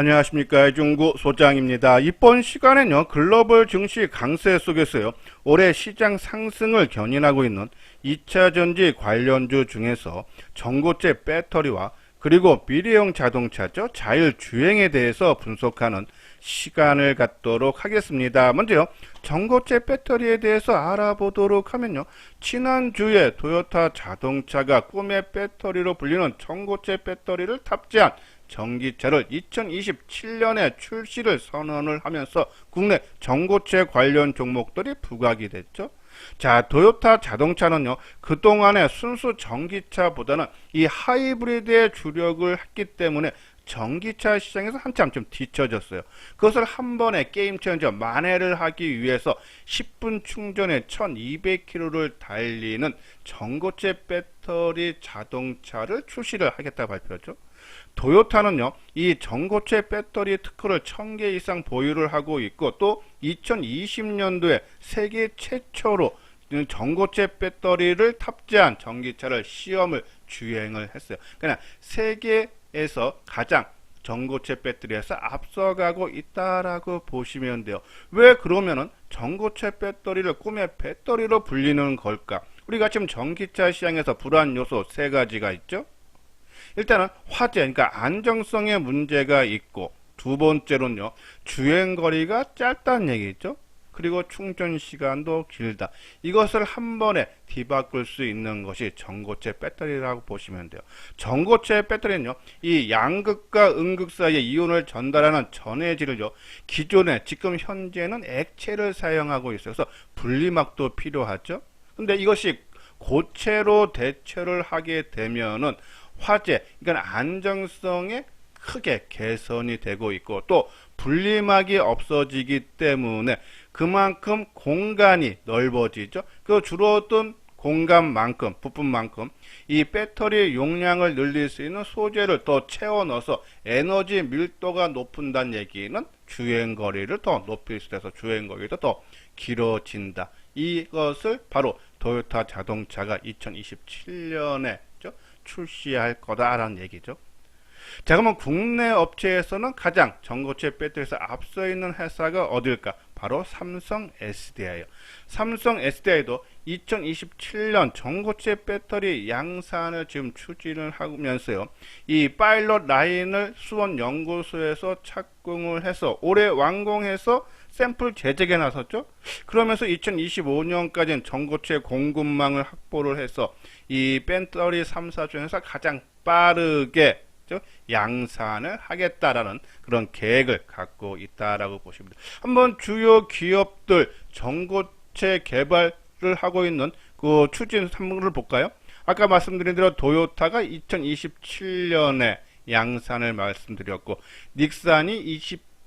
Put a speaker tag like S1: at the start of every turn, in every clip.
S1: 안녕하십니까. 이중구 소장입니다. 이번 시간에는요, 글로벌 증시 강세 속에서요, 올해 시장 상승을 견인하고 있는 2차전지 관련주 중에서 전고체 배터리와 그리고 미래형 자동차죠, 자율주행에 대해서 분석하는 시간을 갖도록 하겠습니다. 먼저요, 전고체 배터리에 대해서 알아보도록 하면요, 지난주에 토요타 자동차가 꿈의 배터리로 불리는 전고체 배터리를 탑재한 전기차를 2027년에 출시를 선언을 하면서 국내 전고체 관련 종목들이 부각이 됐죠. 자, 토요타 자동차는요, 그동안에 순수 전기차보다는 이 하이브리드에 주력을 했기 때문에 전기차 시장에서 한참 좀 뒤처졌어요. 그것을 한 번에 게임 체인저 만회를 하기 위해서 10분 충전에 1200km를 달리는 전고체 배터리 자동차를 출시를 하겠다 발표했죠. 토요타는요, 이 전고체 배터리 특허를 1000개 이상 보유를 하고 있고, 또 2020년도에 세계 최초로 전고체 배터리를 탑재한 전기차를 시험을 주행을 했어요. 그냥 세계에서 가장 전고체 배터리에서 앞서가고 있다라고 보시면 돼요. 왜 그러면은 전고체 배터리를 꿈의 배터리로 불리는 걸까? 우리가 지금 전기차 시장에서 불안 요소 세 가지가 있죠. 일단은 화재, 그러니까 안정성에 문제가 있고, 두 번째로는요, 주행거리가 짧다는 얘기죠. 그리고 충전 시간도 길다. 이것을 한 번에 뒤바꿀 수 있는 것이 전고체 배터리라고 보시면 돼요. 전고체 배터리는요, 이 양극과 음극 사이에 이온을 전달하는 전해질을요, 기존에 지금 현재는 액체를 사용하고 있어요. 그래서 분리막도 필요하죠. 근데 이것이 고체로 대체를 하게 되면은 화재, 그러니까 안정성에 크게 개선이 되고 있고, 또 분리막이 없어지기 때문에 그만큼 공간이 넓어지죠. 그 줄어든 공간만큼, 부품만큼 이 배터리 용량을 늘릴 수 있는 소재를 더 채워 넣어서 에너지 밀도가 높은다는 얘기는 주행거리를 더 높일 수 있어서 주행거리도 더 길어진다. 이것을 바로 토요타 자동차가 2027년에 출시할 거다라는 얘기죠. 자, 그러면 국내 업체에서는 가장 전고체 배터리에서 앞서 있는 회사가 어딜까? 바로 삼성 SDI예요. 삼성 SDI도 2027년 전고체 배터리 양산을 지금 추진을 하면서요, 이 파일럿 라인을 수원 연구소에서 착공을 해서 올해 완공해서 샘플 제작에 나섰죠. 그러면서 2025년까지는 전고체 공급망을 확보를 해서 이 배터리 3사 중에서 가장 빠르게 양산을 하겠다라는 그런 계획을 갖고 있다라고 보시면 됩니다. 한번 주요 기업들 전고체 개발을 하고 있는 그 추진 상물을 볼까요? 아까 말씀드린 대로 토요타가 2027년에 양산을 말씀드렸고, 닉산이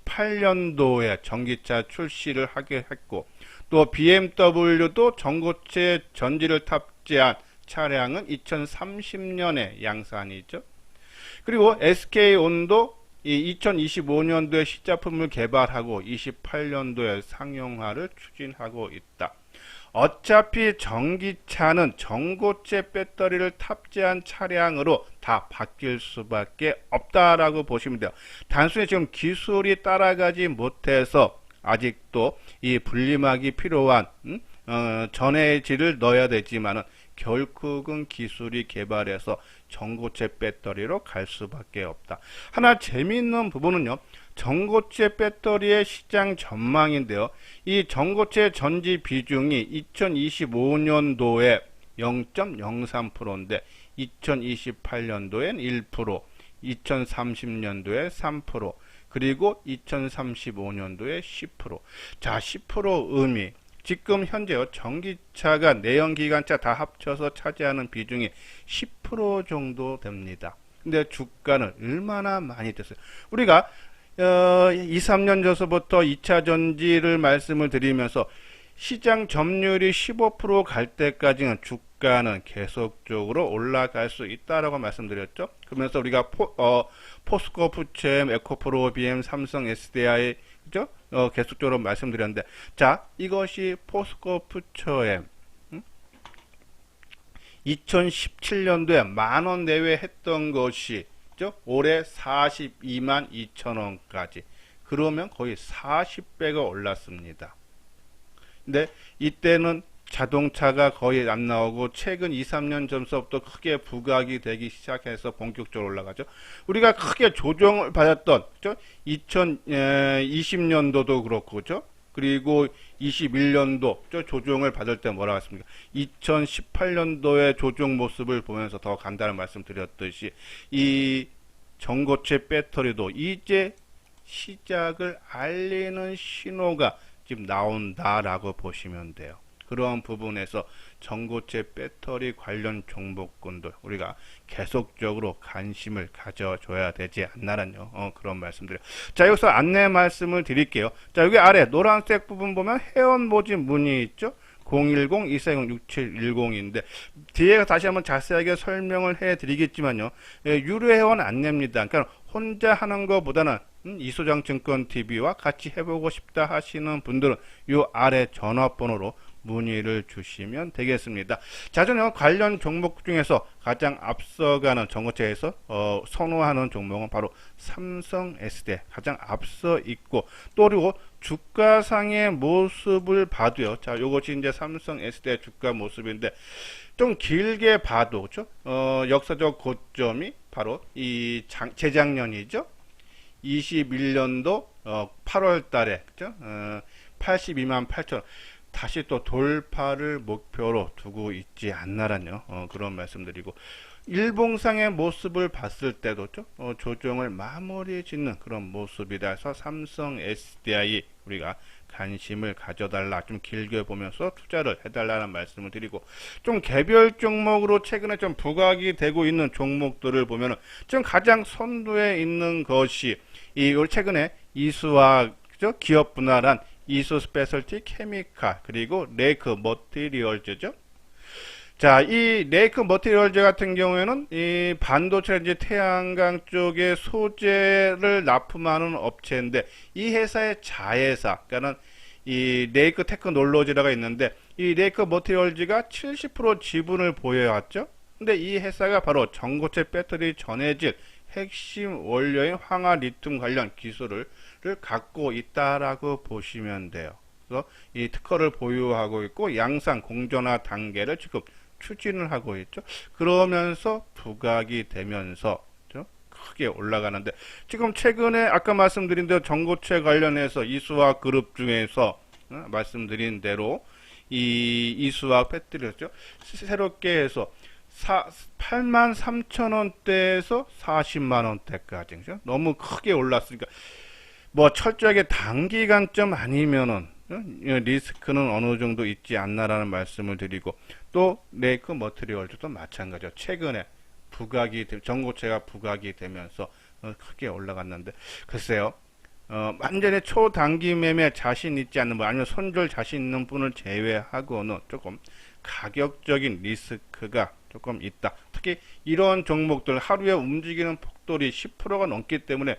S1: 28년도에 전기차 출시를 하게 했고, 또 BMW도 전고체 전지를 탑재한 차량은 2030년에 양산이죠. 그리고 SK온도 2025년도에 시제품을 개발하고 28년도에 상용화를 추진하고 있다. 어차피 전기차는 전고체 배터리를 탑재한 차량으로 다 바뀔 수밖에 없다라고 보시면 돼요. 단순히 지금 기술이 따라가지 못해서 아직도 이 분리막이 필요한 전해질을 넣어야 되지만은 결국은 기술이 개발해서 전고체 배터리로 갈 수밖에 없다. 하나 재미있는 부분은요, 전고체 배터리의 시장 전망인데요, 이 전고체 전지 비중이 2025년도에 0.03%인데 2028년도엔 1%, 2030년도에 3%, 그리고 2035년도에 10%. 자, 10% 의미. 지금 현재요, 전기차가 내연기관차 다 합쳐서 차지하는 비중이 10% 정도 됩니다. 근데 주가는 얼마나 많이 됐어요. 우리가 2, 3년 전서부터 2차 전지를 말씀을 드리면서 시장 점유율이 15% 갈 때까지는 주가는 계속적으로 올라갈 수 있다라고 말씀드렸죠. 그러면서 우리가 포스코 푸체엠, 에코프로, BM, 삼성, SDI, 그죠? 계속적으로 말씀드렸는데, 자, 이것이 포스코 푸처엠 2017년도에 10,000원 내외 했던 것이 그죠? 올해 42만 2천 원까지. 그러면 거의 40배가 올랐습니다. 근데 이때는 자동차가 거의 안 나오고 최근 2, 3년 전서부터 크게 부각이 되기 시작해서 본격적으로 올라가죠. 우리가 크게 조정을 받았던, 그죠? 2020년도도 그렇고, 그죠? 그리고 21년도 조정을 받을 때 뭐라고 했습니까? 2018년도의 조정 모습을 보면서 더 간단한 말씀 드렸듯이 이 전고체 배터리도 이제 시작을 알리는 신호가 지금 나온다라고 보시면 돼요. 그런 부분에서 전고체 배터리 관련 종목군들 우리가 계속적으로 관심을 가져줘야 되지 않나라는 그런 말씀드려요. 자, 여기서 안내 말씀을 드릴게요. 자, 여기 아래 노란색 부분 보면 회원 모집 문의 있죠? 010-240-6710인데 뒤에 다시 한번 자세하게 설명을 해드리겠지만요. 유료 회원 안내입니다. 그러니까 혼자 하는 것보다는 이소장증권TV와 같이 해보고 싶다 하시는 분들은 이 아래 전화번호로 문의를 주시면 되겠습니다. 자, 저는 관련 종목 중에서 가장 앞서가는 전고체에서 선호하는 종목은 바로 삼성 SDI 가장 앞서 있고 또 그리고 주가상의 모습을 봐도요. 자, 요것이 이제 삼성 SDI 주가 모습인데 좀 길게 봐도 그렇죠? 역사적 고점이 바로 이 재작년이죠. 21년도 8월 달에 그죠? 82만 8천 원. 다시 또 돌파를 목표로 두고 있지 않나라는 그런 말씀드리고 일봉상의 모습을 봤을 때도 조정을 마무리 짓는 그런 모습이라 해서 삼성 SDI 우리가 관심을 가져달라 좀 길게 보면서 투자를 해달라는 말씀을 드리고 좀 개별 종목으로 최근에 좀 부각이 되고 있는 종목들을 보면은 지금 가장 선두에 있는 것이 이 최근에 이수와 기업 분할한 이수 스페셜티 케미칼 그리고 레이크 머티리얼즈죠. 자, 이 레이크 머티리얼즈 같은 경우에는 이 반도체인지 태양광 쪽에 소재를 납품하는 업체인데 이 회사의 자회사, 그러니까는 이 레이크 테크놀로지라가 있는데 이 레이크 머티리얼즈가 70% 지분을 보여왔죠. 근데 이 회사가 바로 전고체 배터리 전해질 핵심 원료인 황화 리튬 관련 기술을 갖고 있다라고 보시면 돼요. 그래서 이 특허를 보유하고 있고 양산 공정화 단계를 지금 추진을 하고 있죠. 그러면서 부각이 되면서 크게 올라가는데 지금 최근에 아까 말씀드린 대로 전고체 관련해서 이수화 그룹 중에서 말씀드린 대로 이 이수화 배터리였죠. 새롭게 해서 83,000원대에서 40만원대까지 그죠? 너무 크게 올랐으니까 뭐 철저하게 단기간점 아니면은 리스크는 어느 정도 있지 않나라는 말씀을 드리고 또 레이크 머티리얼즈도 마찬가지죠. 최근에 부각이 전고체가 부각이 되면서 크게 올라갔는데 글쎄요. 완전히 초단기 매매 자신 있지 않는 분 아니면 손절 자신 있는 분을 제외하고는 조금 가격적인 리스크가 조금 있다. 특히 이런 종목들 하루에 움직이는 폭돌이 10%가 넘기 때문에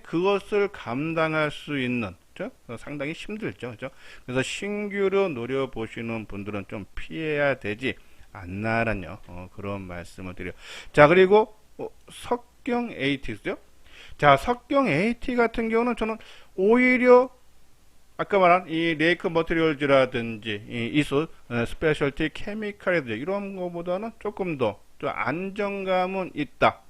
S1: 그것을 감당할 수 있는 상당히 힘들죠. 그죠? 그래서 신규로 노려보시는 분들은 좀 피해야 되지 않나라는 그런 말씀을 드려요. 자, 그리고 석경 AT죠. 자, 석경 AT 같은 경우는 저는 오히려 아까 말한 이 레이크 머티리얼즈라든지 이 이수 스페셜티 케미칼이든지 이런 거보다는 조금 더 안정감은 있다.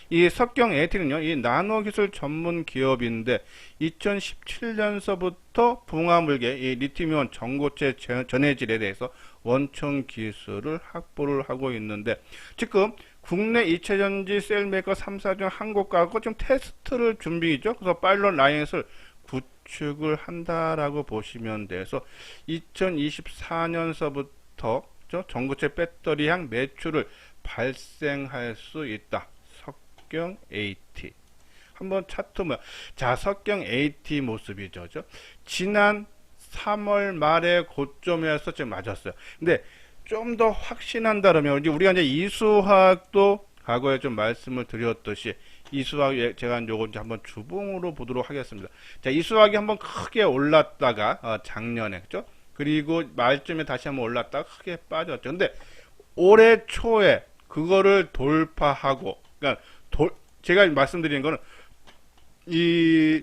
S1: 이 석경 AT는요, 이 나노 기술 전문 기업인데 2017년서부터 붕화물계 이 리튬이온 전고체 전해질에 대해서 원천 기술을 확보를 하고 있는데 지금 국내 2차전지 셀메이커 3사 중 한 곳하고 좀 테스트를 준비죠. 그래서 파일럿 라인을 구축을 한다라고 보시면 돼서 2024년서부터 전고체 배터리향 매출을 발생할 수 있다. 석경 AT 한번 차트 자, 석경 AT 모습이죠. 지난 3월 말에 고점에서 지금 맞았어요. 근데 좀 더 확신한다면 우리가 이제 이수화학도 과거에 좀 말씀을 드렸듯이 이수화학 제가 요거 한번 주봉으로 보도록 하겠습니다. 자, 이수화학이 한번 크게 올랐다가 작년에 그죠? 그리고 말쯤에 다시 한번 올랐다가 크게 빠졌죠. 근데 올해 초에 그거를 돌파하고 그러니까 제가 말씀드린 거는 이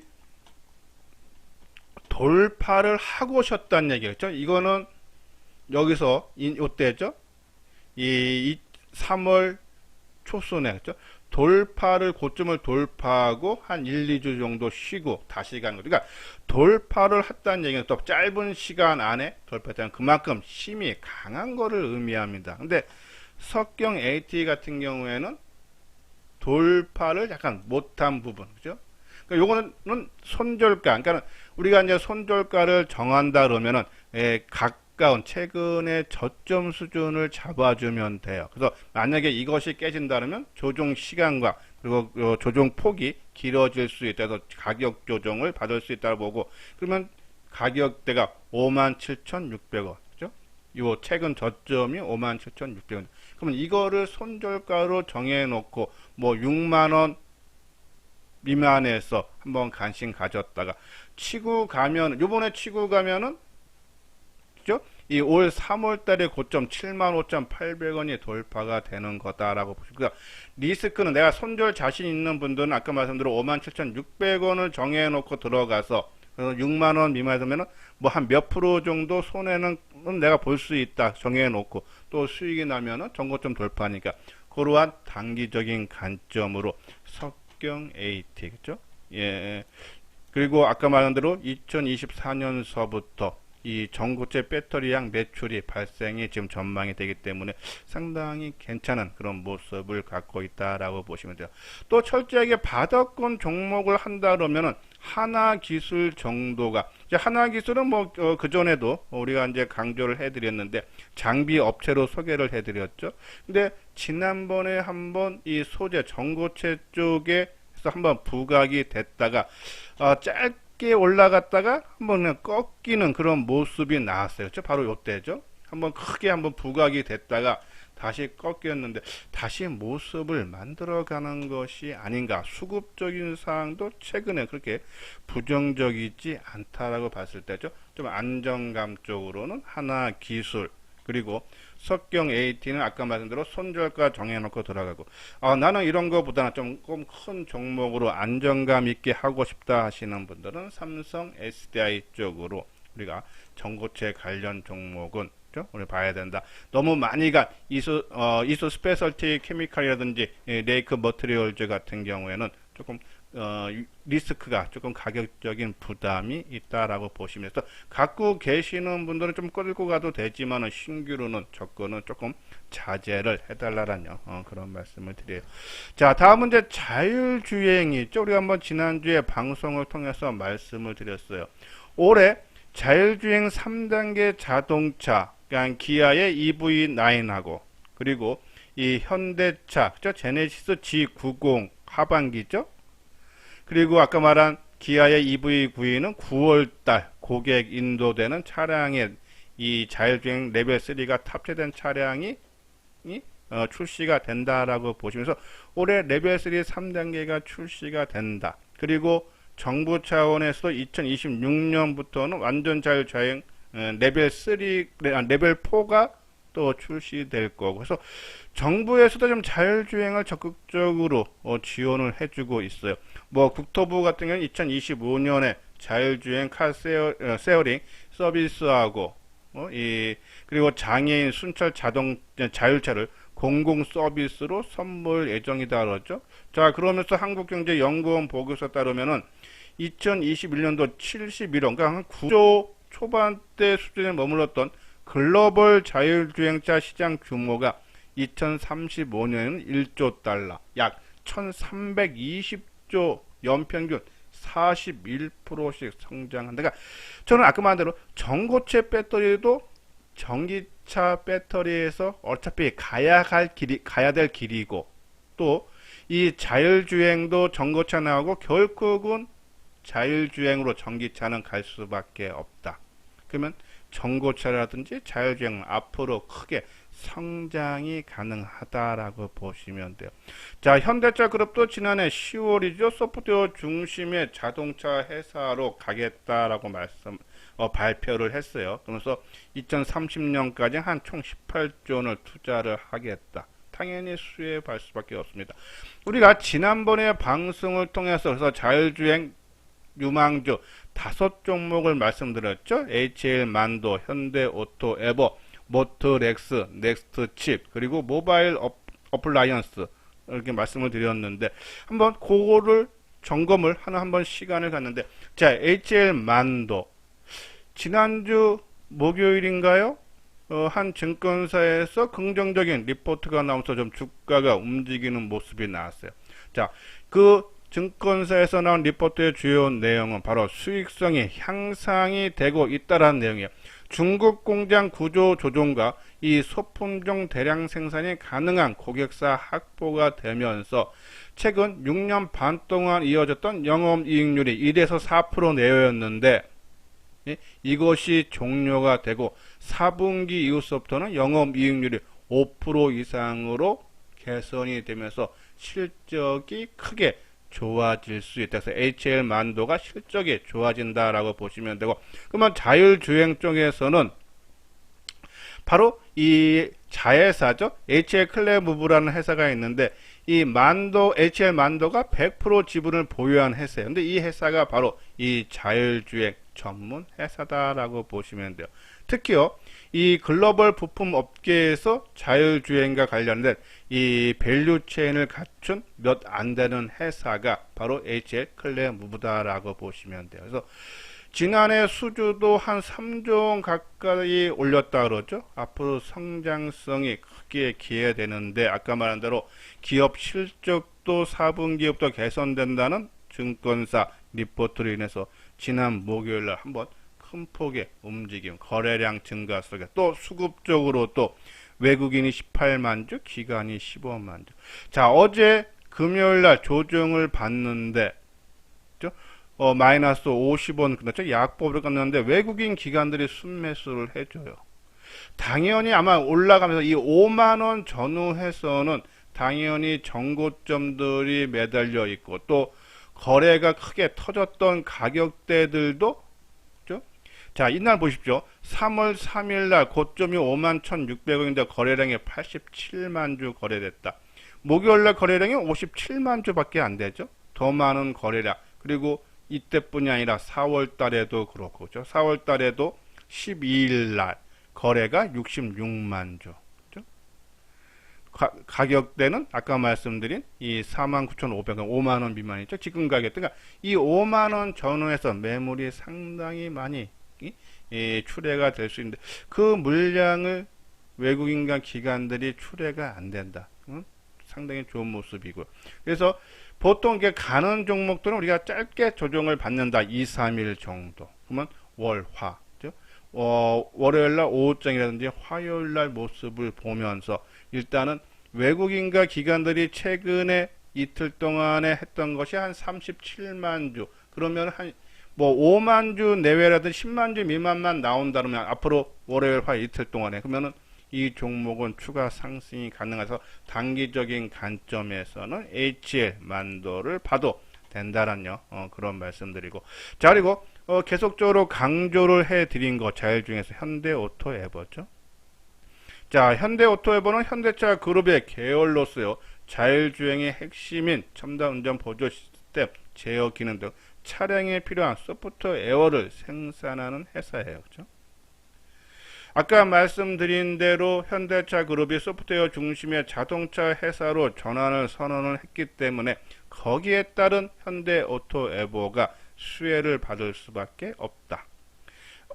S1: 돌파를 하고 오셨다는 얘기겠죠. 이거는 여기서 이때죠. 이 3월 초순에 그죠. 돌파를 고점을 돌파하고 한 1, 2주 정도 쉬고 다시 가는 거죠. 그러니까 돌파를 했다는 얘기는 또 짧은 시간 안에 돌파했다는 그만큼 힘이 강한 거를 의미합니다. 근데 석경 AT 같은 경우에는 돌파를 약간 못한 부분, 그죠? 그러니까 요거는 손절가. 그러니까 우리가 이제 손절가를 정한다 그러면은 가까운 최근의 저점 수준을 잡아주면 돼요. 그래서 만약에 이것이 깨진다 그러면 조정 시간과 그리고 조정 폭이 길어질 수 있다. 그래서 가격 조정을 받을 수 있다고 보고 그러면 가격대가 57,600원. 그죠? 요 최근 저점이 57,600원. 그러면 이거를 손절가로 정해놓고 뭐 6만원 미만에서 한번 관심 가졌다가 치고 가면 요번에 치고 가면은 그죠? 이 올 3월 달에 고점 75,800원이 돌파가 되는 거다라고 보시고 그러니까 리스크는 내가 손절 자신 있는 분들은 아까 말씀드린 57,600원을 정해 놓고 들어가서 6만원 미만이면 뭐 한 몇 프로 정도 손해는 내가 볼 수 있다 정해 놓고 또 수익이 나면은 전고점 돌파니까 그러한 단기적인 관점으로 석경 AT 그죠? 예. 그리고 아까 말한 대로 2024년서부터 이 전고체 배터리양 매출이 발생이 지금 전망이 되기 때문에 상당히 괜찮은 그런 모습을 갖고 있다라고 보시면 돼요. 또 철저하게 바닥권 종목을 한다 그러면은 하나기술 정도가 이제 하나기술은 뭐 그 전에도 우리가 이제 강조를 해드렸는데 장비 업체로 소개를 해드렸죠. 근데 지난번에 한번 이 소재 전고체 쪽에서 한번 부각이 됐다가 짧게 올라갔다가 한번 그냥 꺾이는 그런 모습이 나왔어요. 그렇죠? 바로 요때죠. 한번 크게 한번 부각이 됐다가 다시 꺾였는데 다시 모습을 만들어가는 것이 아닌가. 수급적인 사항도 최근에 그렇게 부정적이지 않다라고 봤을 때죠. 좀 안정감 쪽으로는 하나기술 그리고 석경 AT는 아까 말씀대로 손절가 정해놓고 들어가고 나는 이런 거보다는 조금 큰 종목으로 안정감 있게 하고 싶다 하시는 분들은 삼성 SDI 쪽으로 우리가 전고체 관련 종목은 우리 봐야 된다. 너무 많이 간 이소 스페셜티 케미칼이라든지 레이크 머티리얼즈 같은 경우에는 조금 리스크가 조금 가격적인 부담이 있다라고 보시면서 갖고 계시는 분들은 좀 끌고 가도 되지만 신규로는 접근은 조금 자제를 해달라는 그런 말씀을 드려요. 자, 다음은 이제 자율주행이 있죠. 우리가 한번 지난주에 방송을 통해서 말씀을 드렸어요. 올해 자율주행 3단계 자동차 그러니까 기아의 EV9하고 그리고 이 현대차 그죠? 제네시스 G90 하반기죠. 그리고 아까 말한 기아의 EV9는 9월달 고객 인도되는 차량에 이 자율주행 레벨 3가 탑재된 차량이 출시가 된다라고 보시면서 올해 레벨 3 3단계가 출시가 된다. 그리고 정부 차원에서 2026년부터는 완전 자율주행 레벨 3, 레벨 4가 또 출시될 거고 그래서 정부에서도 좀 자율주행을 적극적으로 지원을 해주고 있어요. 뭐 국토부 같은 경우는 2025년에 자율주행 카 세어링 서비스하고 그리고 장애인 순찰 자율차를 공공 서비스로 선보일 예정이다 그러죠. 자, 그러면서 한국경제연구원 보고서에 따르면은 2021년도 71억, 그러니까 한 9조 초반대 수준에 머물렀던 글로벌 자율주행차 시장 규모가 2035년에는 1조 달러, 약 1320조 연평균 41%씩 성장한다. 그러니까 저는 아까 말한 대로 전고체 배터리도 전기차 배터리에서 어차피 가야 될 길이고 또 이 자율주행도 전고차 나오고 결국은 자율주행으로 전기차는 갈 수밖에 없다. 그러면 전고차라든지 자율주행 앞으로 크게 성장이 가능하다라고 보시면 돼요. 자, 현대차 그룹도 지난해 10월이죠. 소프트웨어 중심의 자동차 회사로 가겠다라고 발표를 했어요. 그러면서 2030년까지 한 총 18조 원을 투자를 하겠다. 당연히 수혜에 갈 수밖에 없습니다. 우리가 지난번에 방송을 통해서 그래서 자율주행 유망주 5종목을 말씀드렸죠. HL 만도, 현대오토, 에버, 모터렉스, 넥스트칩, 그리고 모바일 어플라이언스 이렇게 말씀을 드렸는데 한번 그거를 점검을 하는 한번 시간을 갖는데 자 HL 만도 지난주 목요일인가요? 한 증권사에서 긍정적인 리포트가 나오면서 좀 주가가 움직이는 모습이 나왔어요. 자, 그 증권사에서 나온 리포트의 주요 내용은 바로 수익성이 향상이 되고 있다는 내용이에요. 중국 공장 구조 조정과 이 소품종 대량 생산이 가능한 고객사 확보가 되면서 최근 6년 반 동안 이어졌던 영업이익률이 1에서 4% 내외였는데 이것이 종료가 되고 4분기 이후부터는 영업이익률이 5% 이상으로 개선이 되면서 실적이 크게 좋아질 수 있다. 그래서 HL 만도가 실적이 좋아진다라고 보시면 되고 그러면 자율주행 쪽에서는 바로 이 자회사죠. HL 클레무브라는 회사가 있는데 이 만도 HL 만도가 100% 지분을 보유한 회사예요. 근데 이 회사가 바로 이 자율주행 전문 회사다라고 보시면 돼요. 특히요, 이 글로벌 부품 업계에서 자율주행과 관련된 이 밸류 체인을 갖춘 몇 안 되는 회사가 바로 HL 클레무브다라고 보시면 돼요. 그래서 지난해 수주도 한 3조 가까이 올렸다 그러죠. 앞으로 성장성이 크게 기대되는데 아까 말한 대로 기업 실적도 4분기부터 개선된다는 증권사 리포트로 인해서 지난 목요일날 한번 큰 폭의 움직임, 거래량 증가 속에 또 수급적으로 또 외국인이 18만 주, 기관이 15만 주. 자, 어제 금요일날 조정을 받는데 마이너스 50원 끝났죠. 약보를 끝났는데 외국인 기관들이 순매수를 해줘요. 당연히 아마 올라가면서 이 5만원 전후에서는 당연히 정고점들이 매달려 있고 또 거래가 크게 터졌던 가격대들도 자, 이날 보십시오. 3월 3일 날 고점이 51,600원인데 거래량이 87만 주 거래됐다. 목요일 날 거래량이 57만 주밖에 안 되죠. 더 많은 거래량. 그리고 이때뿐이 아니라 4월 달에도 그렇고, 4월 달에도 12일 날 거래가 66만 주. 가격대는 아까 말씀드린 이 49,500원, 5만원 미만이죠. 지금 가격대. 그러니까 이 5만원 전후에서 매물이 상당히 많이 출회가 될 수 있는데 그 물량을 외국인과 기관들이 출회가 안 된다. 상당히 좋은 모습이고요. 그래서 보통 이게 가는 종목들은 우리가 짧게 조정을 받는다. 2, 3일 정도. 그러면 월, 화. 월요일날 오후장이라든지 화요일날 모습을 보면서 일단은 외국인과 기관들이 최근에 이틀 동안에 했던 것이 한 37만 주. 그러면 한 뭐 5만 주 내외라든지 10만 주 미만만 나온다면 앞으로 월요일 화 이틀 동안에 그러면은 이 종목은 추가 상승이 가능해서 단기적인 관점에서는 HL 만도를 봐도 된다라는 그런 말씀드리고 자 그리고 계속적으로 강조를 해드린 거 자율주행에서 현대오토 에버죠. 자 현대오토 에버는 현대차 그룹의 계열로서요 자율주행의 핵심인 첨단 운전 보조 시스템 제어 기능 등 차량에 필요한 소프트웨어를 생산하는 회사예요. 그렇죠? 아까 말씀드린 대로 현대차 그룹이 소프트웨어 중심의 자동차 회사로 전환을 선언을 했기 때문에 거기에 따른 현대오토 에버가 수혜를 받을 수밖에 없다.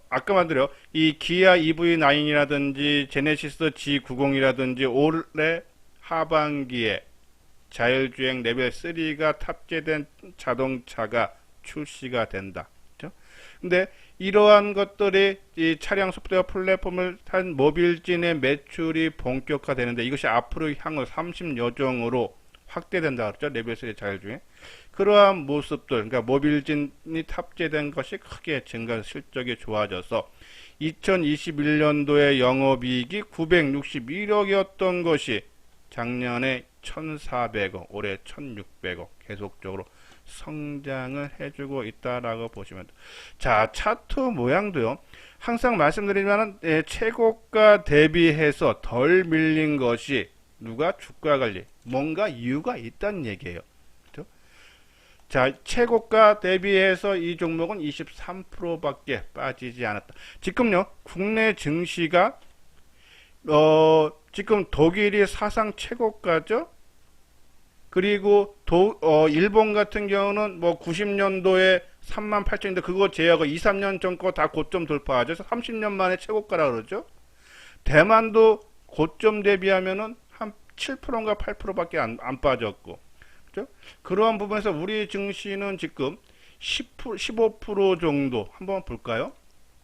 S1: 아까 말드려 이 기아 EV9이라든지 제네시스 G90이라든지 올해 하반기에 자율주행 레벨 3가 탑재된 자동차가 출시가 된다. 그렇죠? 근데 이러한 것들이 이 차량 소프트웨어 플랫폼을 탄 모빌진의 매출이 본격화되는데 이것이 앞으로 향후 30여종으로 확대된다 그랬죠. 레벨 3 자율주행. 그러한 모습들, 그러니까 모빌진이 탑재된 것이 크게 증가 실적이 좋아져서 2021년도에 영업이익이 961억이었던 것이 작년에 1,400억, 올해 1,600억 계속적으로 성장을 해주고 있다라고 보시면 돼요. 자, 차트 모양도요. 항상 말씀드리지만 최고가 대비해서 덜 밀린 것이 누가? 주가 관리. 뭔가 이유가 있다는 얘기예요. 그죠? 자, 최고가 대비해서 이 종목은 23%밖에 빠지지 않았다. 지금요, 국내 증시가 지금 독일이 사상 최고가죠. 그리고 일본 같은 경우는 뭐 90년도에 38,000인데 그거 제하고 2, 3년 전 거 다 고점 돌파하죠. 그래서 30년 만에 최고가라 그러죠. 대만도 고점 대비하면은 한 7%인가 8%밖에 안 빠졌고. 그죠? 그러한 부분에서 우리 증시는 지금 10%, 15% 정도 한번 볼까요?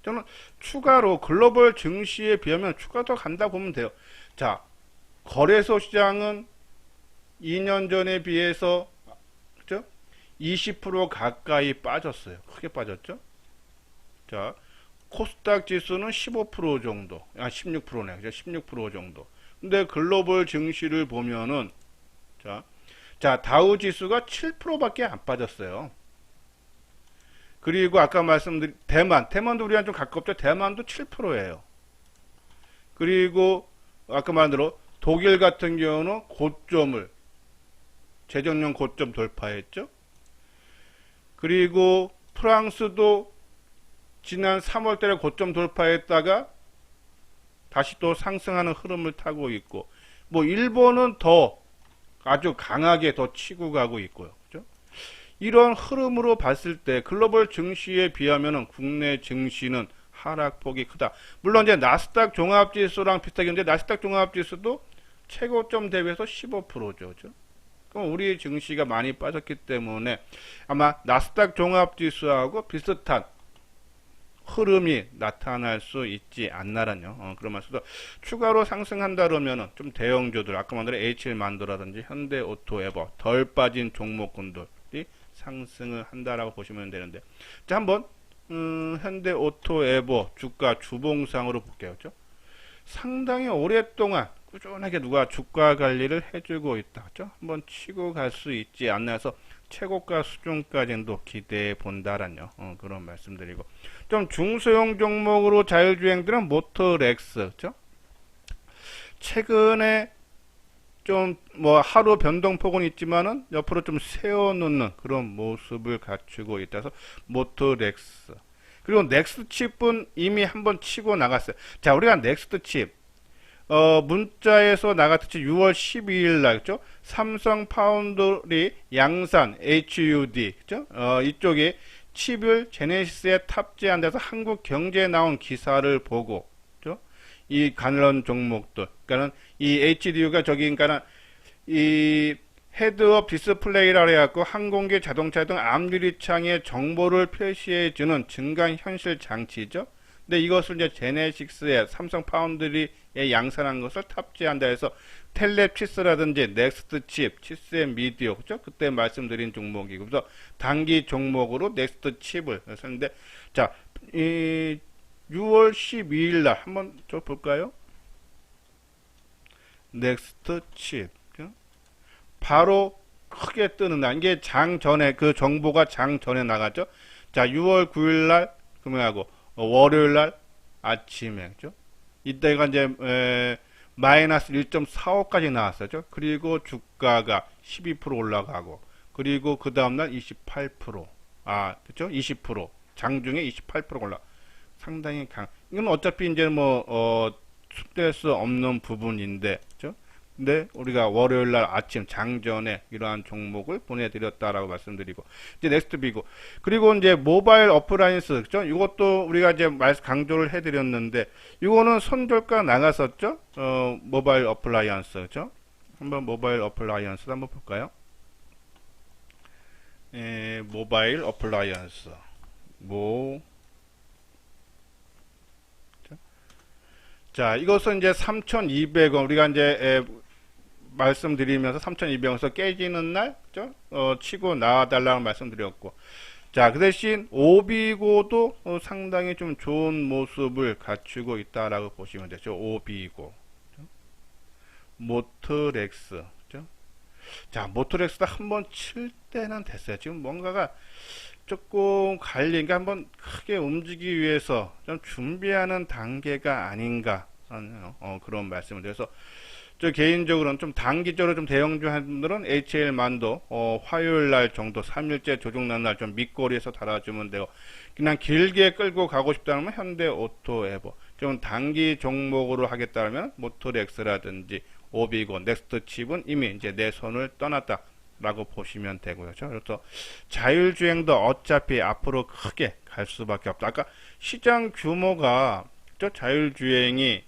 S1: 저는 추가로 글로벌 증시에 비하면 추가 더 간다 보면 돼요. 자, 거래소 시장은 2년 전에 비해서 그죠? 20% 가까이 빠졌어요. 크게 빠졌죠? 자, 코스닥 지수는 15% 정도, 16%네. 그죠? 16% 정도. 근데 글로벌 증시를 보면은 자, 다우 지수가 7%밖에 안 빠졌어요. 그리고 아까 말씀드린 대만도 우리랑 좀 가깝죠? 대만도 7%예요. 그리고 아까 말한 대로 독일 같은 경우는 재정년 고점 돌파했죠. 그리고 프랑스도 지난 3월 달에 고점 돌파했다가 다시 또 상승하는 흐름을 타고 있고, 뭐 일본은 더 아주 강하게 더 치고 가고 있고요. 그죠? 이런 흐름으로 봤을 때 글로벌 증시에 비하면은 국내 증시는 하락폭이 크다. 물론 이제 나스닥 종합지수랑 비슷하게 있는데 나스닥 종합지수도 최고점 대비해서 15%죠. 그죠? 그럼 우리 증시가 많이 빠졌기 때문에 아마 나스닥 종합지수하고 비슷한 흐름이 나타날 수 있지 않나라뇨. 그런 말씀도 추가로 상승한다 그러면은 좀 대형주들 아까 말한 대로 H1만도라든지 현대오토에버 덜 빠진 종목군들이 상승을 한다라고 보시면 되는데, 자 한번 현대오토에버 주가 주봉상으로 볼게요. 그렇죠? 상당히 오랫동안 꾸준하게 누가 주가 관리를 해주고 있다. 그렇죠? 한번 치고 갈 수 있지 않나 해서 최고가 수준까지도 기대해 본다라뇨. 그런 말씀드리고, 좀 중소형 종목으로 자율주행들은 모터렉스, 그죠? 최근에 좀 뭐 하루 변동폭은 있지만은 옆으로 좀 세워놓는 그런 모습을 갖추고 있다서 모터렉스. 그리고 넥스트 칩은 이미 한번 치고 나갔어요. 자, 우리가 넥스트 칩 문자에서 나갔듯이 6월 12일 날, 그죠? 삼성 파운드리 양산 HUD, 그죠? 이쪽에 칩을 제네시스에 탑재한 데서 한국 경제에 나온 기사를 보고, 그죠? 이 관련 종목들, 그러니까는 이 HDU가 그러니까는 이 헤드업 디스플레이라 해갖고 항공기, 자동차 등 앞유리창에 정보를 표시해주는 증강 현실 장치죠. 근데 이것을 이제 제네시스에 삼성 파운드리에 양산한 것을 탑재한다 해서 텔레 치스라든지 넥스트 칩, 치스앤 미디어, 그죠? 그때 말씀드린 종목이고, 그래서 단기 종목으로 넥스트 칩을 썼는데, 자, 이 6월 12일 날 한번 좀 볼까요? 넥스트 칩, 그죠? 바로 크게 뜨는 날, 이게 장 전에 그 정보가 장 전에 나갔죠. 자, 6월 9일 날 금요일하고 월요일 날 아침에, 그죠? 이때가 이제 마이너스 1.45까지 나왔었죠. 그리고 주가가 12% 올라가고, 그리고 그 다음날 28%, 그죠? 20%, 장중에 28% 올라. 상당히 이건 어차피 이제 뭐 숙될 수 없는 부분인데, 그죠? 근데 우리가 월요일 날 아침 장전에 이러한 종목을 보내드렸다라고 말씀드리고, 이제 넥스트 비고, 그리고 이제 모바일 어플라이언스, 그죠? 이것도 우리가 이제 강조를 해드렸는데, 이거는 손절가 나갔었죠? 모바일 어플라이언스, 그죠? 한번 모바일 어플라이언스 한번 볼까요? 모바일 어플라이언스, 자, 이것은 이제 3,200원, 우리가 이제 말씀드리면서 3,200원에서 깨지는 날, 그죠? 치고 나와달라고 말씀드렸고, 자, 그 대신 오비고도 상당히 좀 좋은 모습을 갖추고 있다라고 보시면 되죠. 오비고, 그죠? 모터렉스, 그죠? 자, 모터렉스도 한번 칠 때는 됐어요. 지금 뭔가가 조금 그러니까 한번 크게 움직이기 위해서 좀 준비하는 단계가 아닌가 하는 그런 말씀을 드려서, 저 개인적으로는 좀 단기적으로 좀 대형주 한 분들은 HL만도 화요일 날 정도 3일째 조정난 날 좀 밑거리에서 달아주면 되고, 그냥 길게 끌고 가고 싶다면 현대오토에버, 좀 단기 종목으로 하겠다면 모토렉스라든지 오비고 넥스트칩은 이미 이제 내 손을 떠났다 라고 보시면 되고요. 그래서 자율주행도 어차피 앞으로 크게 갈 수밖에 없다. 아까 시장 규모가 저 자율주행이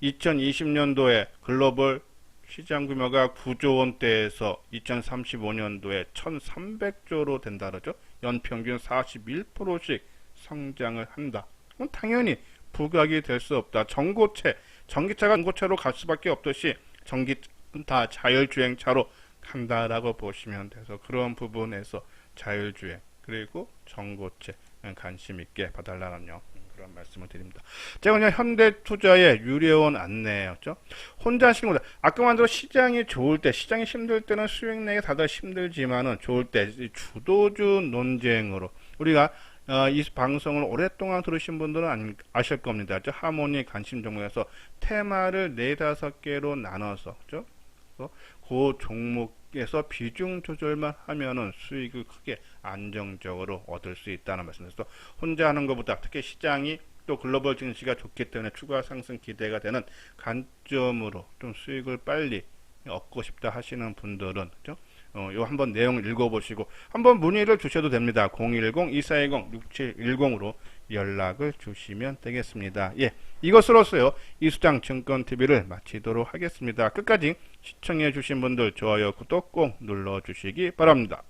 S1: 2020년도에 글로벌 시장 규모가 9조 원대에서 2035년도에 1300조로 된다 그러죠. 연평균 41%씩 성장을 한다. 그럼 당연히 부각이 될 수 없다. 전기차가 전고차로 갈 수밖에 없듯이 전기차는 다 자율주행차로 간다라고 보시면 돼서 그런 부분에서 자율주행 그리고 전고체 관심 있게 봐달라는요. 그런 말씀을 드립니다. 제가 그냥 현대투자의 유료원 안내였죠. 혼자 하시는 거다. 아까만 들어 시장이 좋을 때, 시장이 힘들 때는 수익 내기 다들 힘들지만은 좋을 때 주도주 논쟁으로 우리가 이 방송을 오랫동안 들으신 분들은 아실 겁니다. 하모니 관심 종목에서 테마를 4, 5개로 나눠서 그죠? 그 종목에서 비중 조절만 하면은 수익을 크게 안정적으로 얻을 수 있다는 말씀이어서 혼자 하는 것보다 특히 시장이 또 글로벌 증시가 좋기 때문에 추가 상승 기대가 되는 관점으로 좀 수익을 빨리 얻고 싶다 하시는 분들은 그죠? 요 한번 내용 읽어보시고 한번 문의를 주셔도 됩니다. 010-2410-6710으로 연락을 주시면 되겠습니다. 예, 이것으로서요 이수장 증권TV를 마치도록 하겠습니다. 끝까지 시청해 주신 분들 좋아요 구독 꼭 눌러 주시기 바랍니다.